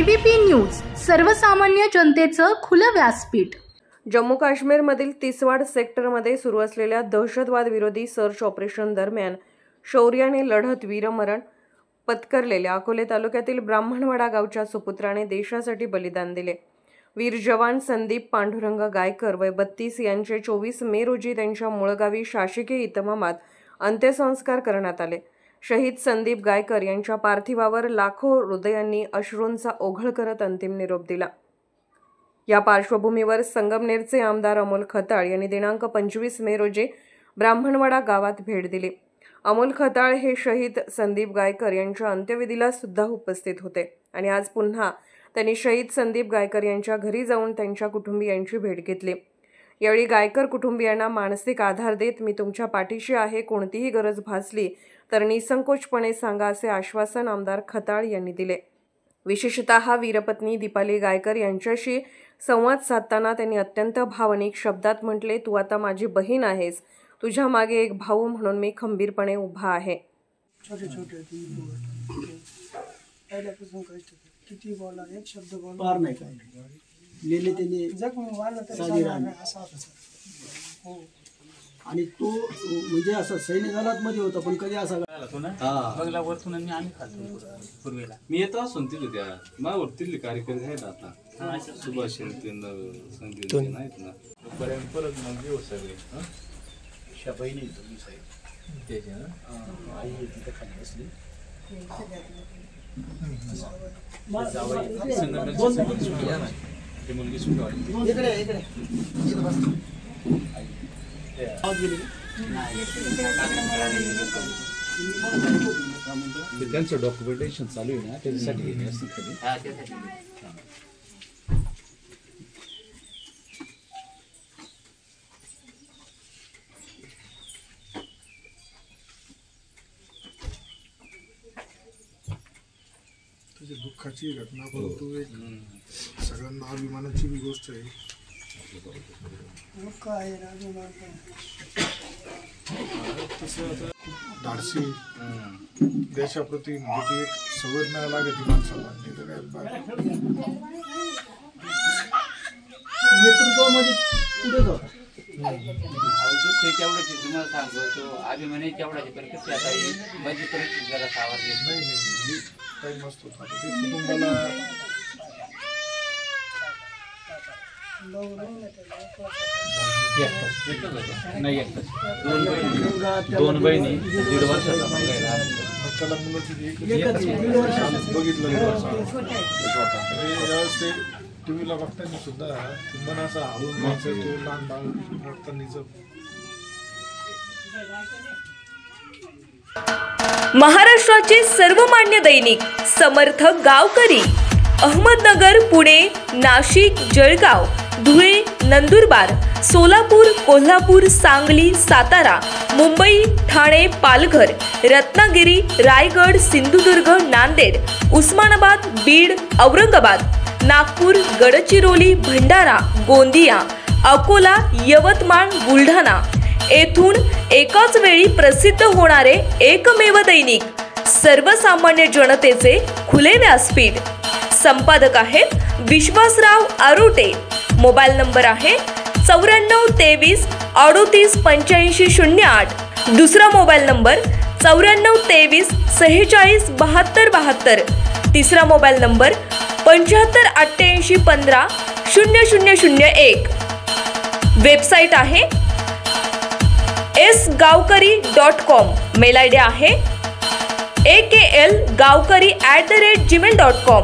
ABP news, सर्वसामान्य जनतेचं खुलं व्यासपीठ। जम्मू काश्मीरमधील तिसवाड सेक्टरमध्ये सुरू असलेल्या दहशतवाद विरोधी सर्च ऑपरेशन दरम्यान शौर्याने लढत वीरमरण पत्करलेल्या अकोले तालुक्यातील ब्राह्मणवाडा गावच्या सुपुत्राने देशासाठी बलिदान दिले। वीर जवान संदीप पांडुरंग गायकर वय 32 यांचे 24 मे रोजी त्यांच्या मूळगावी शासकीय इतमामात अंत्यसंस्कार करण्यात आले। शहीद संदीप गायकर यांच्या पार्थिवावर लाखो हृदयांनी अश्रूंचा ओघळ करत अंतिम निरोप दिला। या पार्श्वभूमीवर संगमनेरचे आमदार अमोल खताळ यांनी दिनांक 25 मे रोजी ब्राह्मणवाडा गावात भेट दिली। अमोल खताळ हे शहीद संदीप गायकर यांच्या अंत्यविधीला सुद्धा उपस्थित होते आणि आज पुन्हा त्यांनी शहीद संदीप गायकर यांच्या घरी जाऊन त्यांच्या कुटुंबियांची भेट घेतली। यावेळी गायकर कुटुंबियांना मानसिक आधार देत मी तुमच्या पाठीशी आहे, कोणतीही गरज भासली तर निसंकोचपणे सांगा असे आश्वासन आमदार खताळ यांनी दिले। विशेषतः वीरपत्नी दीपाली गायकर यांच्याशी संवाद साधताना त्यांनी अत्यंत भावनिक शब्दात म्हटले, तू आता माझी बहीण आहेस, तुझ्या मागे एक भाऊ म्हणून मी खंबीरपणे उभा आहे। छोटे छोटे किती बोला, एक शब्द बोला पार नाही काय लिहिले त्यांनी जखमी वाला तरी असा हो। आणि तो म्हणजे असं सैनिक दलात मध्ये होता, पण कधी असा बंगला वरतून आम्ही खातो पूर्वेला मी येतो असून तिथे त्या मावरतील कार्यकर्ते आहेत आता सुभाष संगीत नाहीत ना पर्यंत परत मग येऊ सगळे बहिणी तुम्ही साहेब त्याच्या आई तिथे खाली बसली मुलगी सुद्धा त्यांचं डॉक्युमेंटेशन चालू आहे ना, त्याच्यासाठी दुःखाची घटना, परंतु एक सगळ्यांना अभिमानाची भी गोष्ट आहे। धाडसी देशाप्रती म्हणजे एक संवेदना लागते माणसाला, नेतृत्वामध्ये पुढे जातो तुम्हाला सांगतो तो अभिमानी केवढाची परिस्थिती आता माझी परिस्थिती जरा सावरली नाही काही मस्त होता ते कुटुंबाला दोन बहिणी 1.5 वर्षाचा त्याला बघितलं ज्यावेळेस ते टीव्हीला बघताना सुद्धा मन असं हळून घ्यायचं, तो लहान बाळ बघतानीच। महाराष्ट्राचे सर्वमान्य दैनिक समर्थक गावकरी अहमदनगर, पुणे, नाशिक, जळगाव, धुळे, नंदुरबार, सोलापूर, कोल्हापूर, सांगली, सातारा, मुंबई, ठाणे, पालघर, रत्नागिरी, रायगड, सिंधुदुर्ग, नांदेड, उस्मानाबाद, बीड, औरंगाबाद, नागपूर, गडचिरोली, भंडारा, गोंदिया, अकोला, यवतमाळ, बुलढाणा येथून एकाच वेळी प्रसिद्ध होणारे एकमेव दैनिक सर्वसामान्य जनतेचे खुले व्यासपीठ। संपादक आहेत विश्वासराव आरोटे। मोबाईल नंबर आहे 94 23 38 85 08। दुसरा मोबाईल नंबर 94 23 46 72 72। तिसरा मोबाईल नंबर 75 88 15 0001। वेबसाईट आहे sgavkari.com। मेल आयडी आहे aklgavkari@gmail.com।